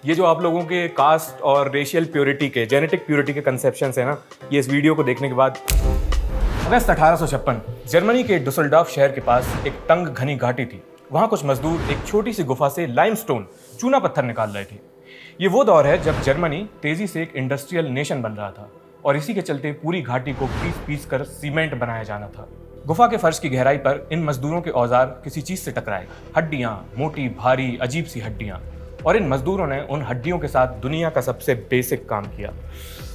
ये जो आप लोगों के कास्ट और रेशियल प्योरिटी के, जेनेटिक प्योरिटी के कंसेप्शंस है ना, ये इस वीडियो को देखने के बाद। अगस्त 1856 जर्मनी के डुसलडॉर्फ शहर के पास एक तंग घनी घाटी थी। वहाँ कुछ मजदूर एक छोटी सी गुफा से लाइमस्टोन, चूना पत्थर निकाल रहे थे। ये वो दौर है जब जर्मनी तेजी से एक इंडस्ट्रियल नेशन बन रहा था और इसी के चलते पूरी घाटी को पीस पीस कर सीमेंट बनाया जाना था। गुफा के फर्श की गहराई पर इन मजदूरों के औजार किसी चीज से टकराए। हड्डियां, मोटी भारी अजीब सी हड्डियां। और इन मजदूरों ने उन हड्डियों के साथ दुनिया का सबसे बेसिक काम किया।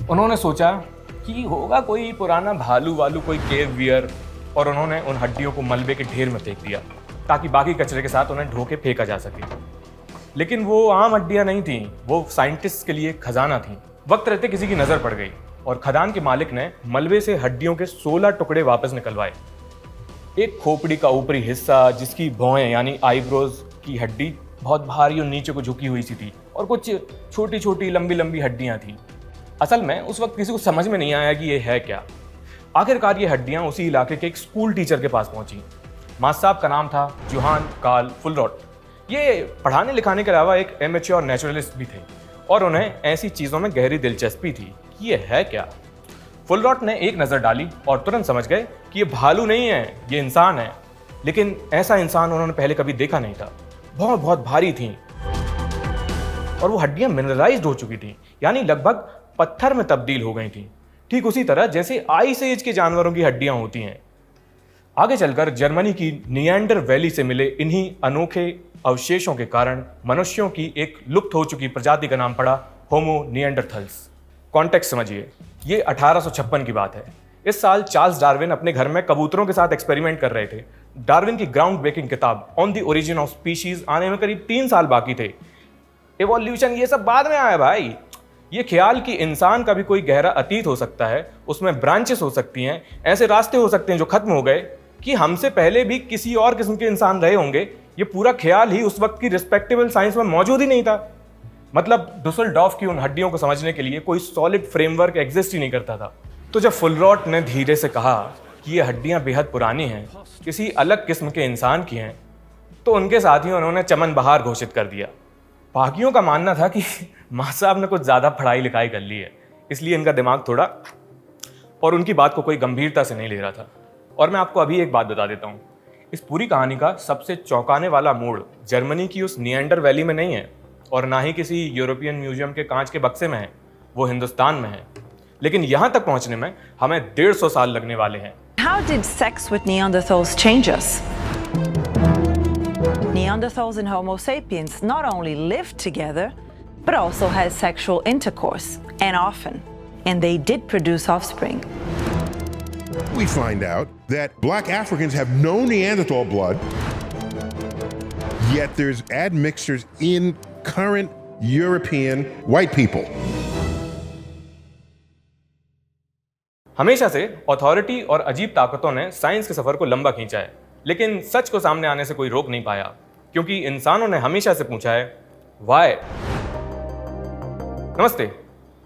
उन्होंने सोचा कि होगा कोई पुराना भालू वालू, कोई केव वियर, और उन्होंने उन हड्डियों को मलबे के ढेर में फेंक दिया ताकि बाकी कचरे के साथ उन्हें ढो के फेंका जा सके। लेकिन वो आम हड्डियां नहीं थीं, वो साइंटिस्ट के लिए खजाना थीं। वक्त रहते किसी की नजर पड़ गई और खदान के मालिक ने मलबे से हड्डियों के 16 टुकड़े वापस निकलवाए। एक खोपड़ी का ऊपरी हिस्सा, जिसकी भौहें यानी आईब्रोज की हड्डी बहुत भारी और नीचे को झुकी हुई सी थी, और कुछ छोटी छोटी लंबी लंबी हड्डियां थी। असल में उस वक्त किसी को समझ में नहीं आया कि ये है क्या। आखिरकार ये हड्डियां उसी इलाके के एक स्कूल टीचर के पास पहुंची। मास्टर साहब का नाम था जोहान कार्ल फुलरॉट। ये पढ़ाने लिखाने के अलावा एक एमेच्योर नेचुरलिस्ट भी थे और उन्हें ऐसी चीज़ों में गहरी दिलचस्पी थी कि ये है क्या। फुलरॉट ने एक नज़र डाली और तुरंत समझ गए कि ये भालू नहीं है, ये इंसान है। लेकिन ऐसा इंसान उन्होंने पहले कभी देखा नहीं था। बहुत बहुत भारी थी और वो हड्डियां मिनरलाइज्ड हो चुकी थी, यानी लगभग पत्थर में तब्दील हो गई थी, ठीक उसी तरह जैसे आइस एज के जानवरों की हड्डियां होती हैं। आगे चलकर जर्मनी की निएंडर वैली से मिले इन्हीं अनोखे अवशेषों के कारण मनुष्यों की एक लुप्त हो चुकी प्रजाति का नाम पड़ा होमो निएंडरथल्स। कॉन्टेक्स्ट समझिए, ये 1856 की बात है। इस साल चार्ल्स डार्विन अपने घर में कबूतरों के साथ एक्सपेरिमेंट कर रहे थे। डार्विन की ग्राउंड ब्रेकिंग किताब on the origin of species आने में करीब 3 साल बाकी थे। इवोल्यूशन ये सब बाद में आया भाई। ये ख्याल कि इंसान का भी कोई गहरा अतीत हो सकता है, उसमें ब्रांचेस हो सकती हैं, ऐसे रास्ते हो सकते हैं जो खत्म हो गए, कि हमसे पहले भी किसी और किस्म के इंसान रहे होंगे, ये पूरा ख्याल ही उस वक्त की रिस्पेक्टेबल साइंस में मौजूद ही नहीं था। मतलब डुसलडॉर्फ की उन हड्डियों को समझने के लिए कोई सॉलिड फ्रेमवर्क एग्जिस्ट ही नहीं करता था। तो जब फुलरॉट ने धीरे से कहा कि ये हड्डियां बेहद पुरानी हैं, किसी अलग किस्म के इंसान की हैं, तो उनके साथियों उन्होंने चमन बहार घोषित कर दिया। बाकियों का मानना था कि माँ साहब ने कुछ ज़्यादा पढ़ाई लिखाई कर ली है, इसलिए इनका दिमाग थोड़ा, और उनकी बात को कोई गंभीरता से नहीं ले रहा था। और मैं आपको अभी एक बात बता देता हूँ, इस पूरी कहानी का सबसे चौंकाने वाला मोड़ जर्मनी की उस निएंडर वैली में नहीं है और ना ही किसी यूरोपियन म्यूजियम के कांच के बक्से में है, वो हिंदुस्तान में है। लेकिन यहाँ तक पहुँचने में हमें 150 साल लगने वाले हैं। How did sex with Neanderthals change us? Neanderthals and Homo sapiens not only lived together, but also had sexual intercourse, and often. And they did produce offspring. We find out that black Africans have no Neanderthal blood, yet there's admixtures in current European white people. हमेशा से authority और अजीब ताकतों ने science के सफर को लंबा खींचा है, लेकिन सच को सामने आने से कोई रोक नहीं पाया, क्योंकि इंसानों ने हमेशा से पूछा है वाई। नमस्ते,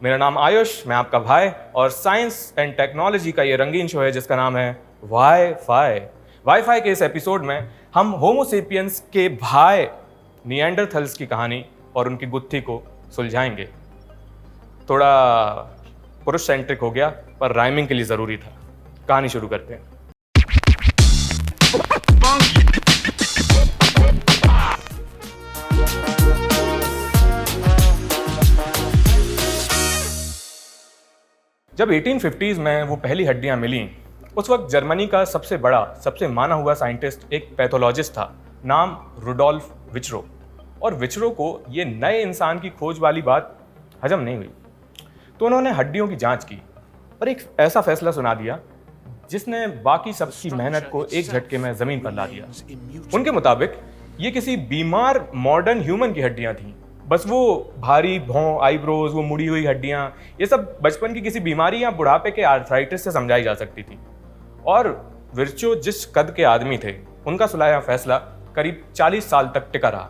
मेरा नाम आयुष, मैं आपका भाई, और साइंस एंड टेक्नोलॉजी का ये रंगीन शो है जिसका नाम है वाई-फाई। वाई-फाई के इस एपिसोड में हम होमो सेपियंस के भाई निएंडरथल्स की कहानी और उनकी गुत्थी को सुलझाएंगे। थोड़ा पुरुष सेंट्रिक हो गया, पर राइमिंग के लिए जरूरी था। कहानी शुरू करते हैं। जब 1850s में वो पहली हड्डियां मिली, उस वक्त जर्मनी का सबसे बड़ा, सबसे माना हुआ साइंटिस्ट एक पैथोलॉजिस्ट था, नाम रुडोल्फ विचरो। और विचरो को ये नए इंसान की खोज वाली बात हजम नहीं हुई, तो उन्होंने हड्डियों की जांच की और एक ऐसा फैसला सुना दिया जिसने बाकी सबकी मेहनत को एक झटके में जमीन पर ला दिया। उनके मुताबिक ये किसी बीमार मॉडर्न ह्यूमन की हड्डियां थीं। बस वो भारी भौं, आईब्रोज, वो मुड़ी हुई हड्डियां, ये सब बचपन की किसी बीमारी या बुढ़ापे के आर्थराइटिस से समझाई जा सकती थी। और विर्चो जिस कद के आदमी थे, उनका सुलझाया फैसला करीब 40 साल तक टिका रहा।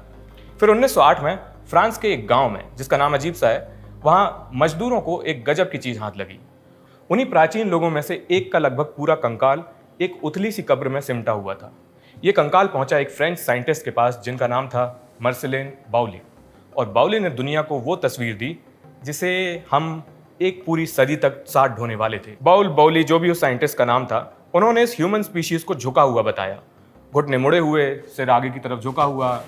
फिर 1908 में फ्रांस के एक गाँव में, जिसका नाम अजीब सा है, वहाँ मजदूरों को एक गजब की चीज़ हाथ लगी। उन्हीं प्राचीन लोगों में से एक का लगभग पूरा कंकाल एक उथली सी कब्र में सिमटा हुआ था। ये कंकाल पहुंचा एक फ्रेंच साइंटिस्ट के पास जिनका नाम था मार्सेलिन बाउली। और बाउली ने दुनिया को वो तस्वीर दी जिसे हम एक पूरी सदी तक साथ ढोने वाले थे। बाउली जो भी उस साइंटिस्ट का नाम था, उन्होंने इस ह्यूमन स्पीशीज को झुका हुआ बताया, घुटने मुड़े हुए, सिर आगे की तरफ झुका हुआ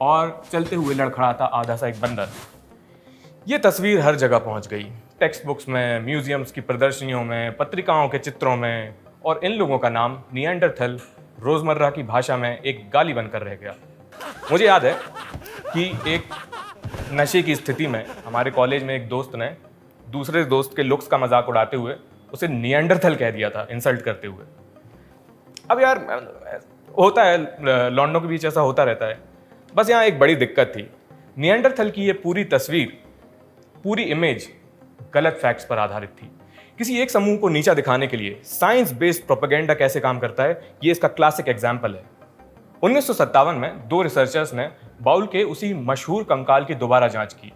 और चलते हुए लड़खड़ाता आधा सा एक बंदर। ये तस्वीर हर जगह पहुंच गई, टेक्स्ट बुक्स में, म्यूजियम्स की प्रदर्शनियों में, पत्रिकाओं के चित्रों में, और इन लोगों का नाम निएंडरथल रोजमर्रा की भाषा में एक गाली बनकर रह गया। मुझे याद है कि एक नशे की स्थिति में हमारे कॉलेज में एक दोस्त ने दूसरे दोस्त के लुक्स का मजाक उड़ाते हुए उसे निएंडरथल कह दिया था, इंसल्ट करते हुए। अब यार होता है, लौंडों के बीच ऐसा होता रहता है। बस यहाँ एक बड़ी दिक्कत थी, निएंडरथल की ये पूरी तस्वीर, पूरी इमेज गलत फैक्ट्स पर आधारित थी। किसी एक समूह को नीचा दिखाने के लिए साइंस बेस्ड प्रोपेगेंडा कैसे काम करता है, ये इसका क्लासिक एग्जाम्पल है। 1957 में दो रिसर्चर्स ने बाउल के उसी मशहूर कंकाल की दोबारा जांच की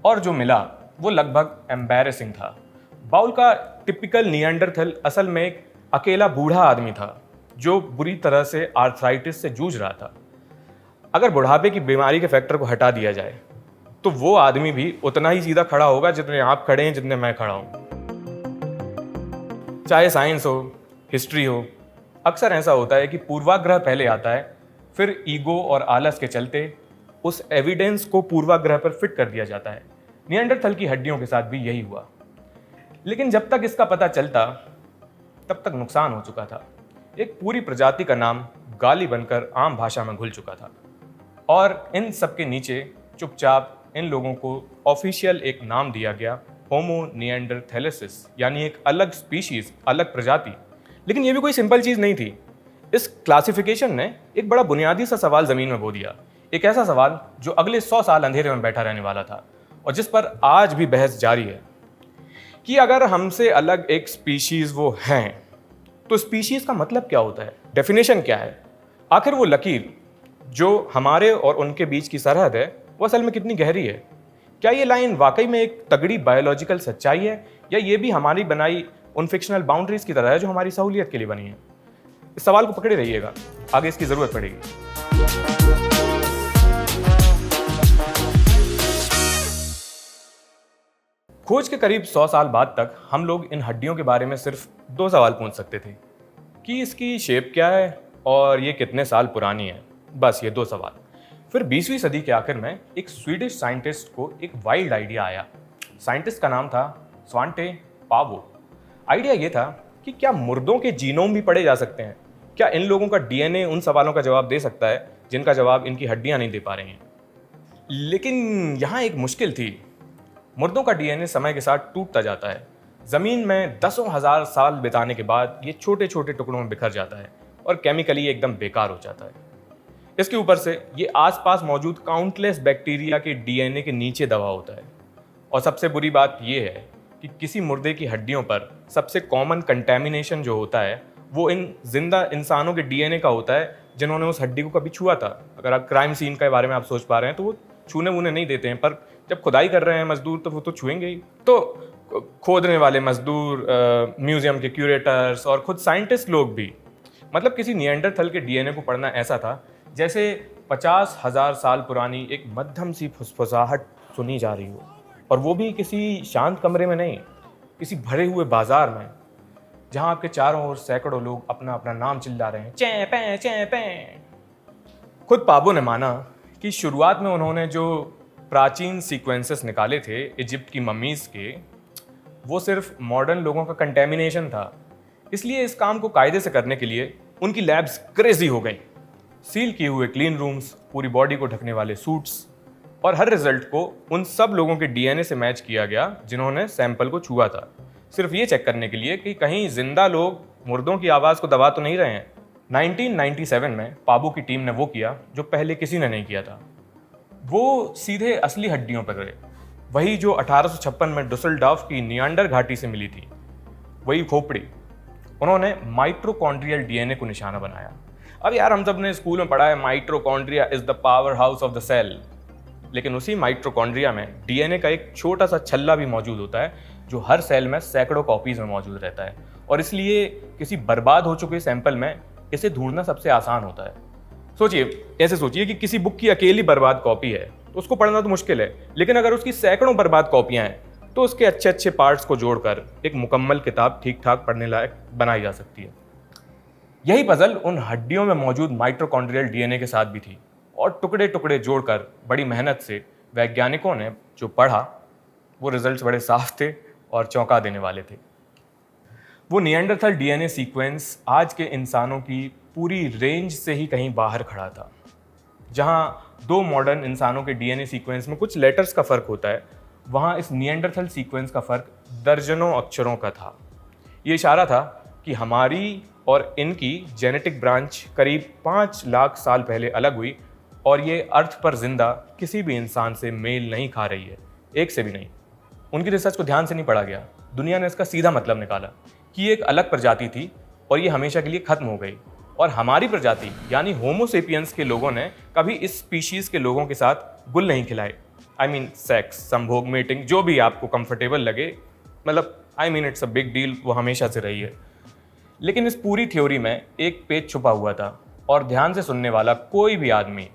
और जो मिला वो लगभग एम्बैरेसिंग था। बाउल का टिपिकल निएंडरथल असल में एक अकेला बूढ़ा आदमी था जो बुरी तरह से आर्थराइटिस से जूझ रहा था। अगर बुढ़ापे की बीमारी के फैक्टर को हटा दिया जाए तो वो आदमी भी उतना ही सीधा खड़ा होगा जितने आप खड़े हैं, जितने मैं खड़ा हूं। चाहे साइंस हो, हिस्ट्री हो, अक्सर ऐसा होता है कि पूर्वाग्रह पहले आता है, फिर ईगो और आलस के चलते उस एविडेंस को पूर्वाग्रह पर फिट कर दिया जाता है। निएंडरथल की हड्डियों के साथ भी यही हुआ, लेकिन जब तक इसका पता चलता तब तक नुकसान हो चुका था। एक पूरी प्रजाति का नाम गाली बनकर आम भाषा में घुल चुका था और इन सब के नीचे चुपचाप इन लोगों को ऑफिशियल एक नाम दिया गया, होमो निएंडरथैलेसिस, यानी एक अलग स्पीशीज, अलग प्रजाति। लेकिन ये भी कोई सिंपल चीज़ नहीं थी। इस क्लासिफिकेशन ने एक बड़ा बुनियादी सा सवाल ज़मीन में बो दिया, एक ऐसा सवाल जो अगले 100 साल अंधेरे में बैठा रहने वाला था और जिस पर आज भी बहस जारी है कि अगर हमसे अलग एक स्पीशीज़ वो हैं तो स्पीशीज़ का मतलब क्या होता है, डेफिनेशन क्या है, आखिर वो लकीर जो हमारे और उनके बीच की सरहद है वो असल में कितनी गहरी है। क्या ये लाइन वाकई में एक तगड़ी बायोलॉजिकल सच्चाई है या ये भी हमारी बनाई उन फिक्शनल बाउंड्रीज की तरह है जो हमारी सहूलियत के लिए बनी है। इस सवाल को पकड़े रहिएगा, आगे इसकी जरूरत पड़ेगी। खोज के करीब 100 साल बाद तक हम लोग इन हड्डियों के बारे में सिर्फ 2 सवाल पूछ सकते थे कि इसकी शेप क्या है और ये कितने साल पुरानी है। बस ये 2 सवाल। फिर 20वीं सदी के आखिर में एक स्वीडिश साइंटिस्ट को एक वाइल्ड आइडिया आया। साइंटिस्ट का नाम था स्वांटे पावो। आइडिया ये था कि क्या मुर्दों के जीनोम भी पढ़े जा सकते हैं, क्या इन लोगों का डीएनए उन सवालों का जवाब दे सकता है जिनका जवाब इनकी हड्डियां नहीं दे पा रही हैं। लेकिन यहाँ एक मुश्किल थी, मुर्दों का डीएनए समय के साथ टूटता जाता है। ज़मीन में दसों हज़ार साल बिताने के बाद ये छोटे छोटे टुकड़ों में बिखर जाता है और केमिकली एकदम बेकार हो जाता है। इसके ऊपर से ये आसपास मौजूद काउंटलेस बैक्टीरिया के डीएनए के नीचे दबा होता है। और सबसे बुरी बात ये है कि किसी मुर्दे की हड्डियों पर सबसे कॉमन कंटेमिनेशन जो होता है वो इन जिंदा इंसानों के डीएनए का होता है जिन्होंने उस हड्डी को कभी छुआ था। अगर आप क्राइम सीन के बारे में आप सोच पा रहे हैं तो वो छूने वूने नहीं देते हैं, पर जब खुदाई कर रहे हैं मजदूर तो वो तो छुएंगे ही। तो खोदने वाले मजदूर, म्यूजियम के क्यूरेटर्स और खुद साइंटिस्ट लोग भी, मतलब किसी निएंडरथल के डीएनए को पढ़ना ऐसा था जैसे 50,000 साल पुरानी एक मध्यम सी फुसफुसाहट सुनी जा रही हो, और वो भी किसी शांत कमरे में नहीं, किसी भरे हुए बाजार में जहां आपके चारों ओर सैकड़ों लोग अपना अपना नाम चिल्ला रहे हैं, चैं पैं चैं पैं। खुद पाबो ने माना कि शुरुआत में उन्होंने जो प्राचीन सीक्वेंसेस निकाले थे इजिप्ट की मम्मीज़ के, वो सिर्फ मॉडर्न लोगों का कंटेमिनेशन था। इसलिए इस काम को कायदे से करने के लिए उनकी लैब्स क्रेजी हो गई। सील किए हुए क्लीन रूम्स, पूरी बॉडी को ढकने वाले सूट्स, और हर रिजल्ट को उन सब लोगों के डीएनए से मैच किया गया जिन्होंने सैंपल को छुआ था, सिर्फ ये चेक करने के लिए कि कहीं जिंदा लोग मुर्दों की आवाज़ को दबा तो नहीं रहे हैं। 1997 में पाबो की टीम ने वो किया जो पहले किसी ने नहीं किया था। वो सीधे असली हड्डियों पर गए, वही जो 1856 में डुसलडॉर्फ की नियांडर घाटी से मिली थी, वही खोपड़ी। उन्होंने माइट्रोकॉन्ड्रियल डीएनए को निशाना बनाया। अब यार हम सब ने स्कूल में पढ़ा है mitochondria is the powerhouse of the cell, लेकिन उसी माइट्रोकॉन्ड्रिया में डीएनए का एक छोटा सा छल्ला भी मौजूद होता है जो हर सेल में सैकड़ों कॉपीज में मौजूद रहता है, और इसलिए किसी बर्बाद हो चुके सैंपल में इसे ढूंढना सबसे आसान होता है। सोचिए, ऐसे सोचिए कि किसी बुक की अकेली बर्बाद कॉपी है तो उसको पढ़ना तो मुश्किल है, लेकिन अगर उसकी सैकड़ों बर्बाद कॉपियां हैं तो उसके अच्छे अच्छे पार्ट्स को जोड़कर एक मुकम्मल किताब ठीक ठाक पढ़ने लायक बनाई जा सकती है। यही पजल उन हड्डियों में मौजूद माइटोकॉन्ड्रियल डीएनए के साथ भी थी, और टुकड़े टुकड़े जोड़कर बड़ी मेहनत से वैज्ञानिकों ने जो पढ़ा वो रिजल्ट्स बड़े साफ थे और चौंका देने वाले थे। वो निएंडरथल डीएनए सीक्वेंस आज के इंसानों की पूरी रेंज से ही कहीं बाहर खड़ा था। जहां दो मॉडर्न इंसानों के डीएनए सीक्वेंस में कुछ लेटर्स का फर्क होता है, वहां इस निएंडरथल सीक्वेंस का फर्क दर्जनों अक्षरों का था। ये इशारा था कि हमारी और इनकी जेनेटिक ब्रांच करीब 5 लाख साल पहले अलग हुई, और ये अर्थ पर जिंदा किसी भी इंसान से मेल नहीं खा रही है, एक से भी नहीं। उनकी रिसर्च को ध्यान से नहीं पढ़ा गया, दुनिया ने इसका सीधा मतलब निकाला कि ये एक अलग प्रजाति थी और ये हमेशा के लिए खत्म हो गई, और हमारी प्रजाति यानी होमो सेपियंस के लोगों ने कभी इस स्पीशीज के लोगों के साथ गुल नहीं खिलाए। आई मीन सेक्स, संभोग, मेटिंग, जो भी आपको कंफर्टेबल लगे, मतलब I mean it's a big deal, वो हमेशा से रही है। लेकिन इस पूरी थ्योरी में एक पेज छुपा हुआ था, और ध्यान से सुनने वाला कोई भी आदमी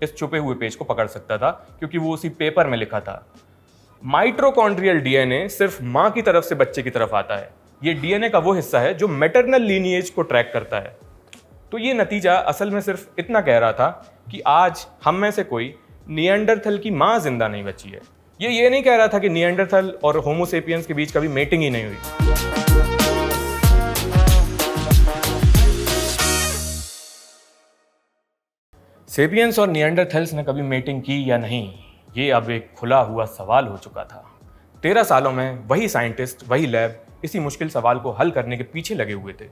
इस छुपे हुए पेज को पकड़ सकता था, क्योंकि वो उसी पेपर में लिखा था। माइटोकॉन्ड्रियल डीएनए सिर्फ मां की तरफ से बच्चे की तरफ आता है। ये डीएनए का वो हिस्सा है जो मैटरनल लीनिएज को ट्रैक करता है। तो ये नतीजा असल में सिर्फ इतना कह रहा था कि आज हम में से कोई निएंडरथल की मां जिंदा नहीं बची है। ये नहीं कह रहा था कि निएंडरथल और होमो सेपियंस के बीच कभी मेटिंग ही नहीं हुई। सेपियंस और निएंडरथल्स ने कभी मेटिंग की या नहीं, ये अब एक खुला हुआ सवाल हो चुका था। 13 सालों में वही साइंटिस्ट, वही लैब इसी मुश्किल सवाल को हल करने के पीछे लगे हुए थे।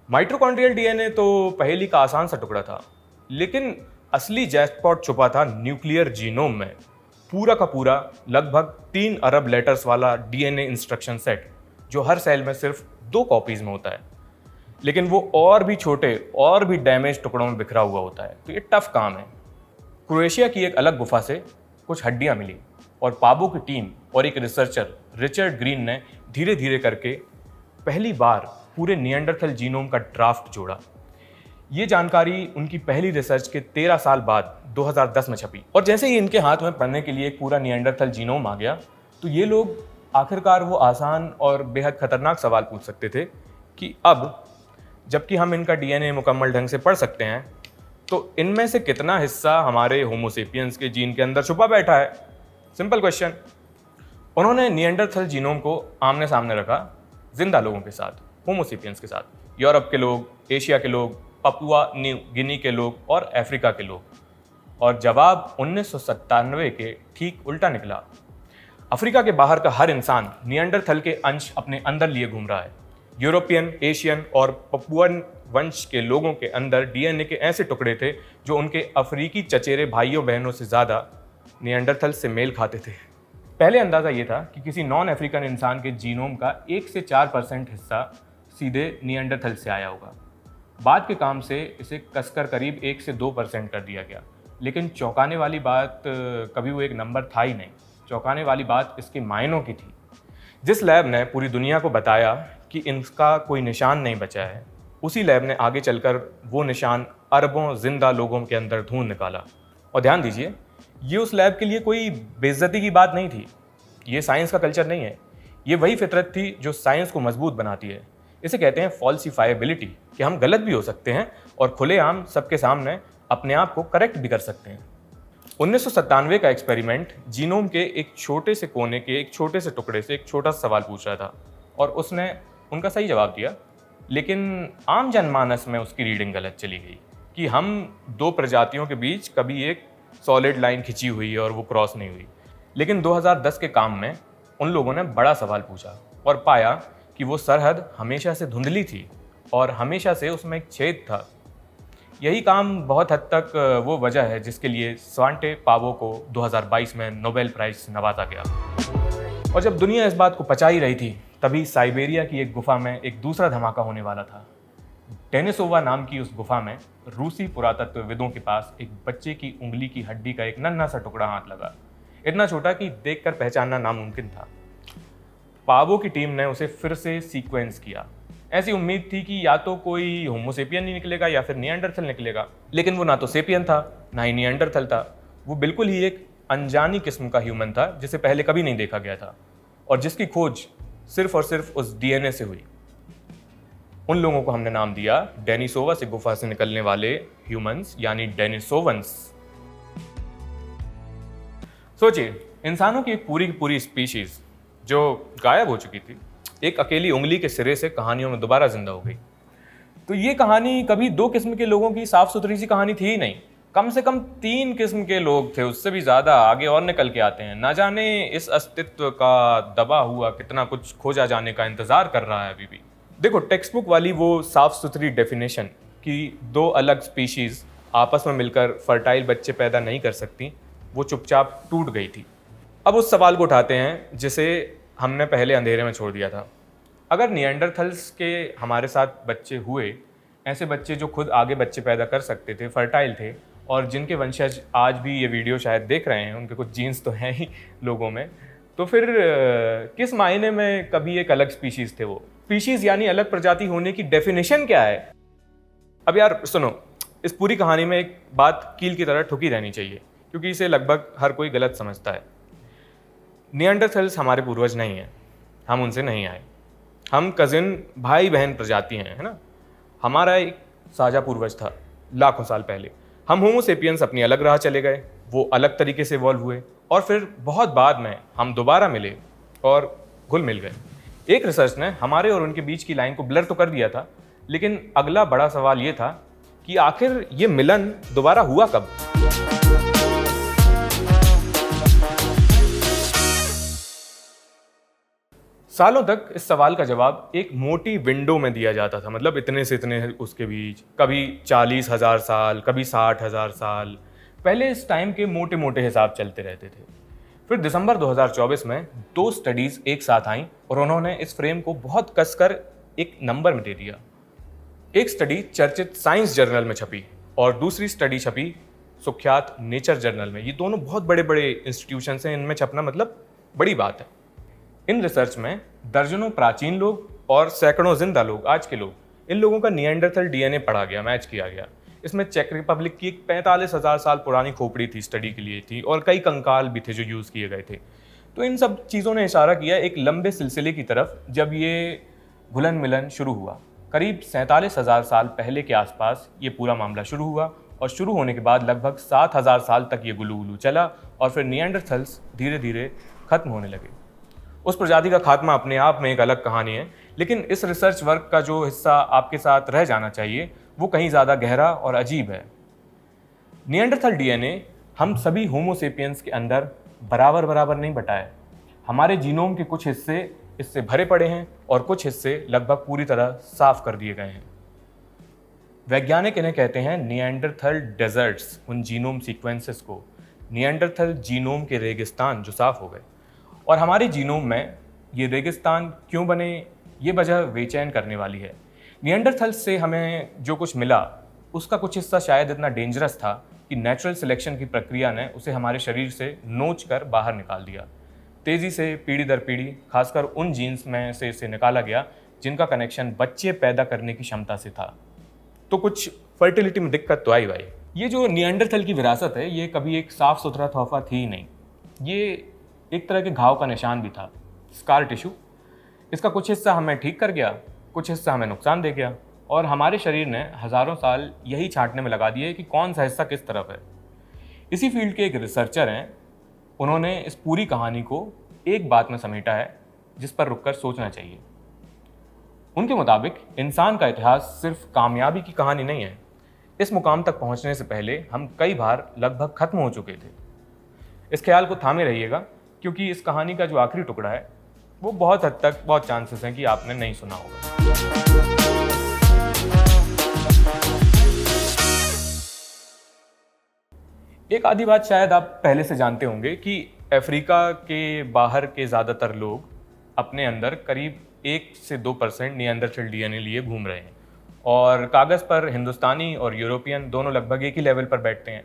माइटोकॉन्ड्रियल डीएनए तो पहेली का आसान सा टुकड़ा था, लेकिन असली जैकपॉट छुपा था न्यूक्लियर जीनोम में। पूरा का पूरा लगभग 3 अरब लेटर्स वाला डीएनए इंस्ट्रक्शन सेट, जो हर सेल में सिर्फ 2 कॉपीज में होता है, लेकिन वो और भी छोटे और भी डैमेज टुकड़ों में बिखरा हुआ होता है। तो ये टफ काम है। क्रोएशिया की एक अलग गुफा से कुछ हड्डियां मिली, और पाबो की टीम और एक रिसर्चर रिचर्ड ग्रीन ने धीरे धीरे करके पहली बार पूरे निएंडरथल जीनोम का ड्राफ्ट जोड़ा। ये जानकारी उनकी पहली रिसर्च के 13 साल बाद 2010 में छपी, और जैसे ही इनके हाथ में पढ़ने के लिए एक पूरा निएंडरथल जीनोम आ गया, तो ये लोग आखिरकार वो आसान और बेहद खतरनाक सवाल पूछ सकते थे कि अब जबकि हम इनका डीएनए मुकम्मल ढंग से पढ़ सकते हैं, तो इनमें से कितना हिस्सा हमारे होमो सेपियंस के जीन के अंदर छुपा बैठा है। Simple question. उन्होंने निएंडरथल जीनोम को आमने सामने रखा जिंदा लोगों के साथ, होमो सेपियंस के साथ, यूरोप के लोग, एशिया के लोग, पपुआ न्यू गिनी के लोग और अफ्रीका के लोग, और जवाब 1997 के ठीक उल्टा निकला। अफ्रीका के बाहर का हर इंसान निएंडरथल के अंश अपने अंदर लिए घूम रहा है। यूरोपियन, एशियन और पपुअन वंश के लोगों के अंदर डीएनए के ऐसे टुकड़े थे जो उनके अफ्रीकी चचेरे भाइयों बहनों से ज़्यादा निएंडरथल से मेल खाते थे। पहले अंदाज़ा ये था कि किसी नॉन अफ्रीकन इंसान के जीनोम का 1 से 4% हिस्सा सीधे निएंडरथल से आया होगा। बाद के काम से इसे कसकर करीब 1 से 2% कर दिया गया। लेकिन चौंकाने वाली बात कभी वो एक नंबर था ही नहीं। चौंकाने वाली बात इसके मायनों की थी। जिस लैब ने पूरी दुनिया को बताया कि इनका कोई निशान नहीं बचा है, उसी लैब ने आगे चलकर वो निशान अरबों जिंदा लोगों के अंदर ढूंढ निकाला। और ध्यान दीजिए, ये उस लैब के लिए कोई बेइज्जती की बात नहीं थी। ये साइंस का कल्चर नहीं है, ये वही फितरत थी जो साइंस को मजबूत बनाती है। इसे कहते हैं फॉल्सिफाइबिलिटी, कि हम गलत भी हो सकते हैं और खुलेआम सबके सामने अपने आप को करेक्ट भी कर सकते हैं। 1997 का एक्सपेरिमेंट जीनोम के एक छोटे से कोने के एक छोटे से टुकड़े से एक छोटा सा सवाल पूछ रहा था, और उसने उनका सही जवाब दिया। लेकिन आम जनमानस में उसकी रीडिंग गलत चली गई कि हम 2 प्रजातियों के बीच कभी एक सॉलिड लाइन खिंची हुई और वो क्रॉस नहीं हुई। लेकिन 2010 के काम में उन लोगों ने बड़ा सवाल पूछा और पाया कि वो सरहद हमेशा से धुंधली थी और हमेशा से उसमें एक छेद था। यही काम बहुत हद तक वो वजह है जिसके लिए स्वांटे पावो को 2022 में नोबेल प्राइज से नवाजा गया। और जब दुनिया इस बात को पचा ही रही थी, तभी साइबेरिया की एक गुफा में एक दूसरा धमाका होने वाला था। डेनिसोवा नाम की उस गुफा में रूसी पुरातत्वविदों के पास एक बच्चे की उंगली की हड्डी का एक नन्हा सा टुकड़ा हाथ लगा, इतना छोटा कि देखकर पहचानना नामुमकिन था। पावो की टीम ने उसे फिर से सीक्वेंस किया। ऐसी उम्मीद थी कि या तो कोई होमो सेपियन ही निकलेगा या फिर निएंडरथल निकलेगा, लेकिन वो ना तो सेपियन था ना ही निएंडरथल था। वो बिल्कुल ही एक अनजानी किस्म का ह्यूमन था जिसे पहले कभी नहीं देखा गया था और जिसकी खोज सिर्फ और सिर्फ उस डीएनए से हुई। उन लोगों को हमने नाम दिया डेनिसोवा से गुफा से निकलने वाले ह्यूमंस, यानी डेनिसोवंस। सोचिए, इंसानों की एक पूरी की पूरी स्पीशीज जो गायब हो चुकी थी, एक अकेली उंगली के सिरे से कहानियों में दोबारा जिंदा हो गई। तो ये कहानी कभी दो किस्म के लोगों की साफ सुथरी सी कहानी थी ही नहीं, कम से कम 3 किस्म के लोग थे, उससे भी ज्यादा आगे और निकल के आते हैं। ना जाने इस अस्तित्व का दबा हुआ कितना कुछ खोजा जाने का इंतजार कर रहा है अभी भी। देखो, टेक्स्ट बुक वाली वो साफ सुथरी डेफिनेशन कि 2 अलग स्पीशीज आपस में मिलकर फर्टाइल बच्चे पैदा नहीं कर सकती, वो चुपचाप टूट गई थी। अब उस सवाल को उठाते हैं जिसे हमने पहले अंधेरे में छोड़ दिया था। अगर निएंडरथल्स के हमारे साथ बच्चे हुए, ऐसे बच्चे जो खुद आगे बच्चे पैदा कर सकते थे, फर्टाइल थे, और जिनके वंशज आज भी ये वीडियो शायद देख रहे हैं, उनके कुछ जीन्स तो हैं ही लोगों में, तो फिर किस मायने में कभी एक अलग स्पीशीज थे वो? स्पीशीज यानी अलग प्रजाति होने की डेफिनेशन क्या है? अब यार सुनो, इस पूरी कहानी में एक बात कील की तरह ठुकी रहनी चाहिए, क्योंकि इसे लगभग हर कोई गलत समझता है। निएंडरथल्स हमारे पूर्वज नहीं हैं, हम उनसे नहीं आए। हम कजिन भाई बहन प्रजाति हैं, है ना। हमारा एक साझा पूर्वज था लाखों साल पहले। हम होमो सेपियंस अपनी अलग राह चले गए, वो अलग तरीके से इवॉल्व हुए, और फिर बहुत बाद में हम दोबारा मिले और घुल मिल गए। एक रिसर्च ने हमारे और उनके बीच की लाइन को ब्लर तो कर दिया था, लेकिन अगला बड़ा सवाल ये था कि आखिर ये मिलन दोबारा हुआ कब? सालों तक इस सवाल का जवाब एक मोटी विंडो में दिया जाता था, मतलब इतने से इतने उसके बीच, कभी 40,000 साल, कभी 60,000 साल। पहले इस टाइम के मोटे मोटे हिसाब चलते रहते थे। फिर दिसंबर 2024 में 2 स्टडीज एक साथ आईं और उन्होंने इस फ्रेम को बहुत कसकर एक नंबर में दे दिया। एक स्टडी चर्चित साइंस जर्नल में छपी और दूसरी स्टडी छपी सुख्यात नेचर जर्नल में। ये दोनों बहुत बड़े बड़े इंस्टीट्यूशन हैं, इनमें छपना मतलब बड़ी बात है। इन रिसर्च में दर्जनों प्राचीन लोग और सैकड़ों जिंदा लोग, आज के लोग, इन लोगों का निएंडरथल डीएनए पढ़ा गया, मैच किया गया। इसमें चेक रिपब्लिक की एक 45,000 साल पुरानी खोपड़ी थी, स्टडी के लिए थी, और कई कंकाल भी थे जो यूज़ किए गए थे। तो इन सब चीज़ों ने इशारा किया एक लंबे सिलसिले की तरफ, जब ये घुलन मिलन शुरू हुआ। करीब 47,000 साल पहले के आसपास ये पूरा मामला शुरू हुआ, और शुरू होने के बाद लगभग 7,000 साल तक ये गुलू गुलू चला, और फिर निएंडरथल्स धीरे धीरे खत्म होने लगे। उस प्रजाति का खात्मा अपने आप में एक अलग कहानी है, लेकिन इस रिसर्च वर्क का जो हिस्सा आपके साथ रह जाना चाहिए वो कहीं ज़्यादा गहरा और अजीब है। निएंडरथल डीएनए हम सभी होमो सेपियंस के अंदर बराबर बराबर नहीं बटा है। हमारे जीनोम के कुछ हिस्से इससे भरे पड़े हैं और कुछ हिस्से लगभग पूरी तरह साफ कर दिए गए हैं। वैज्ञानिक इन्हें कहते हैं निएंडरथल डेजर्ट्स, उन जीनोम सीक्वेंसेस को, निएंडरथल जीनोम के रेगिस्तान जो साफ हो गए। और हमारे जीनोम में ये रेगिस्तान क्यों बने, ये वजह बेचैन करने वाली है। निएंडरथल्स से हमें जो कुछ मिला उसका कुछ हिस्सा शायद इतना डेंजरस था कि नेचुरल सिलेक्शन की प्रक्रिया ने उसे हमारे शरीर से नोच कर बाहर निकाल दिया। तेज़ी से पीढ़ी दर पीढ़ी खासकर उन जीन्स में से इसे निकाला गया जिनका कनेक्शन बच्चे पैदा करने की क्षमता से था। तो कुछ फर्टिलिटी में दिक्कत तो आई भाई। ये जो निएंडरथल की विरासत है ये कभी एक साफ सुथरा तोहफा थी ही नहीं, ये एक तरह के घाव का निशान भी था, स्कार टिश्यू। इसका कुछ हिस्सा हमें ठीक कर गया, कुछ हिस्सा हमें नुकसान दे गया, और हमारे शरीर ने हज़ारों साल यही छांटने में लगा दिए कि कौन सा हिस्सा किस तरफ है। इसी फील्ड के एक रिसर्चर हैं, उन्होंने इस पूरी कहानी को एक बात में समेटा है जिस पर रुककर सोचना चाहिए। उनके मुताबिक इंसान का इतिहास सिर्फ कामयाबी की कहानी नहीं है। इस मुकाम तक पहुंचने से पहले हम कई बार लगभग खत्म हो चुके थे। इस ख्याल को थामे रहिएगा, क्योंकि इस कहानी का जो आखिरी टुकड़ा है वो बहुत हद तक बहुत चांसेस हैं कि आपने नहीं सुना होगा। एक आधी बात शायद आप पहले से जानते होंगे कि अफ्रीका के बाहर के ज़्यादातर लोग अपने अंदर करीब 1 से 2% निएंडरथल डीएनए लिए घूम रहे हैं, और कागज़ पर हिंदुस्तानी और यूरोपियन दोनों लगभग एक ही लेवल पर बैठते हैं।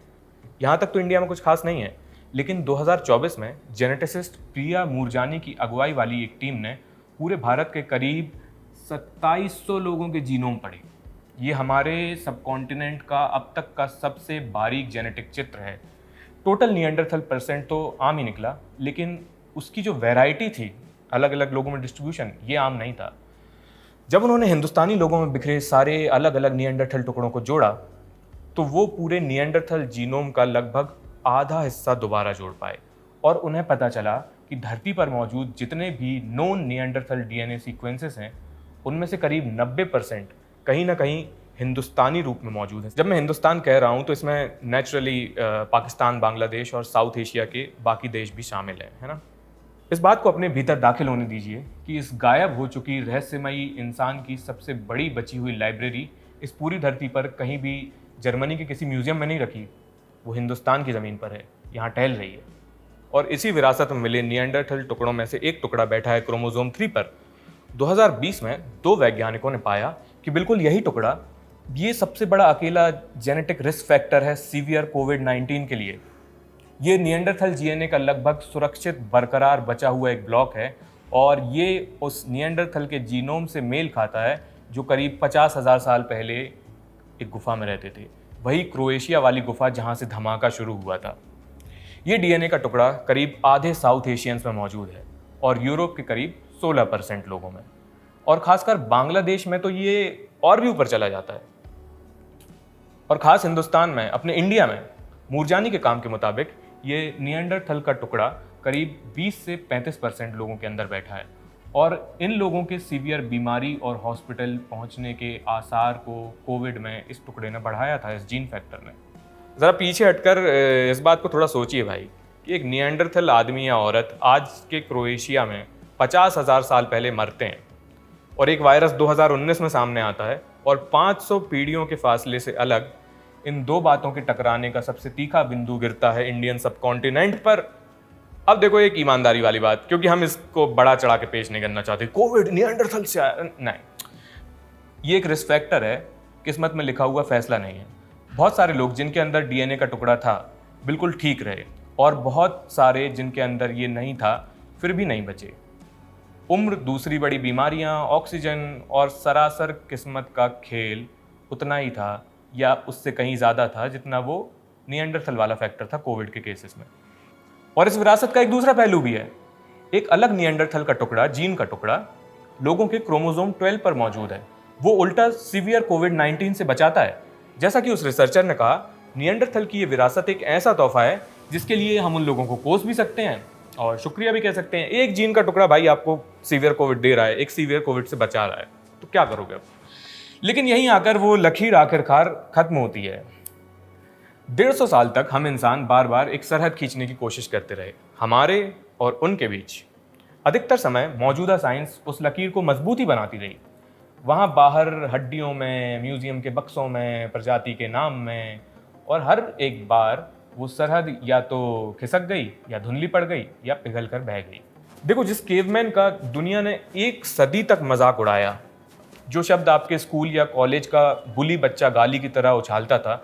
यहाँ तक तो इंडिया में कुछ खास नहीं है, लेकिन 2024 में जेनेटिसिस्ट प्रिया मूरजानी की अगुवाई वाली एक टीम ने पूरे भारत के करीब 2700 लोगों के जीनोम पढ़े। ये हमारे सबकॉन्टिनेंट का अब तक का सबसे बारीक जेनेटिक चित्र है। टोटल निएंडरथल परसेंट तो आम ही निकला, लेकिन उसकी जो वैरायटी थी, अलग अलग लोगों में डिस्ट्रीब्यूशन, ये आम नहीं था। जब उन्होंने हिंदुस्तानी लोगों में बिखरे सारे अलग अलग निएंडरथल टुकड़ों को जोड़ा तो वो पूरे निएंडरथल जीनोम का लगभग आधा हिस्सा दोबारा जोड़ पाए और उन्हें पता चला कि धरती पर मौजूद जितने भी नोन निएंडरथल डीएनए सीक्वेंसेस हैं उनमें से करीब 90% कहीं ना कहीं हिंदुस्तानी रूप में मौजूद है। जब मैं हिंदुस्तान कह रहा हूँ तो इसमें नेचुरली पाकिस्तान, बांग्लादेश और साउथ एशिया के बाकी देश भी शामिल हैं, है ना। इस बात को अपने भीतर दाखिल होने दीजिए कि इस गायब हो चुकी रहस्यमयी इंसान की सबसे बड़ी बची हुई लाइब्रेरी इस पूरी धरती पर कहीं भी जर्मनी के किसी म्यूजियम में नहीं रखी, वो हिंदुस्तान की ज़मीन पर है, यहाँ टहल रही है। और इसी विरासत में मिले निएंडरथल टुकड़ों में से एक टुकड़ा बैठा है क्रोमोसोम 3 पर। 2020 में 2 वैज्ञानिकों ने पाया कि बिल्कुल यही टुकड़ा ये सबसे बड़ा अकेला जेनेटिक रिस्क फैक्टर है सीवियर कोविड-19 के लिए। ये निएंडरथल डीएनए का लगभग सुरक्षित बरकरार बचा हुआ एक ब्लॉक है और ये उस निएंडरथल के जीनोम से मेल खाता है जो करीब 50,000 साल पहले एक गुफा में रहते थे, वही क्रोएशिया वाली गुफा जहाँ से धमाका शुरू हुआ था। ये डीएनए का टुकड़ा करीब आधे साउथ एशियंस में मौजूद है और यूरोप के करीब 16% लोगों में, और खासकर बांग्लादेश में तो ये और भी ऊपर चला जाता है। और खास हिंदुस्तान में, अपने इंडिया में, मूरजानी के काम के मुताबिक ये निएंडरथल का टुकड़ा करीब 20 से 35% लोगों के अंदर बैठा है और इन लोगों के सीवियर बीमारी और हॉस्पिटल पहुंचने के आसार को कोविड में इस टुकड़े ने बढ़ाया था, इस जीन फैक्टर ने। ज़रा पीछे हटकर इस बात को थोड़ा सोचिए भाई कि एक निएंडरथल आदमी या औरत आज के क्रोएशिया में 50,000 साल पहले मरते हैं और एक वायरस 2019 में सामने आता है और 500 पीढ़ियों के फासले से अलग इन दो बातों के टकराने का सबसे तीखा बिंदु गिरता है इंडियन सबकॉन्टिनेंट पर। अब देखो एक ईमानदारी वाली बात, क्योंकि हम इसको बड़ा चढ़ा के पेश नहीं करना चाहते, कोविड निएंडरथल से आया, नहीं, ये एक रिस्क फैक्टर है, किस्मत में लिखा हुआ फैसला नहीं है। बहुत सारे लोग जिनके अंदर डीएनए का टुकड़ा था बिल्कुल ठीक रहे और बहुत सारे जिनके अंदर ये नहीं था फिर भी नहीं बचे। उम्र, दूसरी बड़ी बीमारियां, ऑक्सीजन और सरासर किस्मत का खेल उतना ही था या उससे कहीं ज़्यादा था जितना वो निएंडरथल वाला फैक्टर था कोविड के केसेस में। और इस विरासत का एक दूसरा पहलू भी है। एक अलग निएंडरथल का टुकड़ा, जीन का टुकड़ा, लोगों के क्रोमोसोम 12 पर मौजूद है। वो उल्टा सीवियर कोविड-19 से बचाता है। जैसा कि उस रिसर्चर ने कहा, निएंडरथल की ये विरासत एक ऐसा तोहफा है जिसके लिए हम उन लोगों को कोस भी सकते हैं और शुक्रिया भी कह सकते हैं। एक जीन का टुकड़ा भाई आपको सीवियर कोविड दे रहा है, एक सीवियर कोविड से बचा रहा है, तो क्या करोगे अब? लेकिन यहीं आकर वो लकीर आखिरकार खत्म होती है। 150 साल तक हम इंसान बार बार एक सरहद खींचने की कोशिश करते रहे हमारे और उनके बीच। अधिकतर समय मौजूदा साइंस उस लकीर को मजबूती बनाती रही। वहाँ बाहर हड्डियों में, म्यूजियम के बक्सों में, प्रजाति के नाम में, और हर एक बार वो सरहद या तो खिसक गई या धुंधली पड़ गई या पिघल कर बह गई। देखो, जिस केवमैन का दुनिया ने एक सदी तक मजाक उड़ाया, जो शब्द आपके स्कूल या कॉलेज का बुली बच्चा गाली की तरह उछालता था,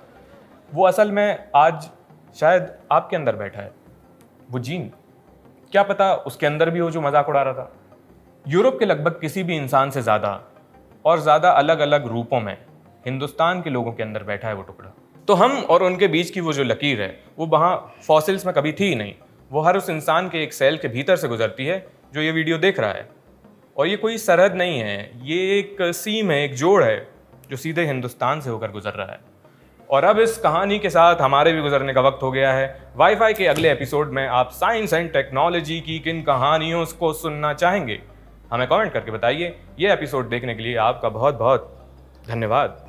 वो असल में आज शायद आपके अंदर बैठा है। वो जीन, क्या पता उसके अंदर भी हो जो मजाक उड़ा रहा था। यूरोप के लगभग किसी भी इंसान से ज़्यादा और ज़्यादा अलग अलग रूपों में हिंदुस्तान के लोगों के अंदर बैठा है वो टुकड़ा। तो हम और उनके बीच की वो जो लकीर है वो वहाँ फॉसिल्स में कभी थी ही नहीं। वो हर उस इंसान के एक सेल के भीतर से गुजरती है जो ये वीडियो देख रहा है। और ये कोई सरहद नहीं है, ये एक सीम है, एक जोड़ है जो सीधे हिंदुस्तान से होकर गुजर रहा है। और अब इस कहानी के साथ हमारे भी गुजरने का वक्त हो गया है। वाईफाई के अगले एपिसोड में आप साइंस एंड टेक्नोलॉजी की किन कहानियों को सुनना चाहेंगे, हमें कमेंट करके बताइए। ये एपिसोड देखने के लिए आपका बहुत बहुत धन्यवाद।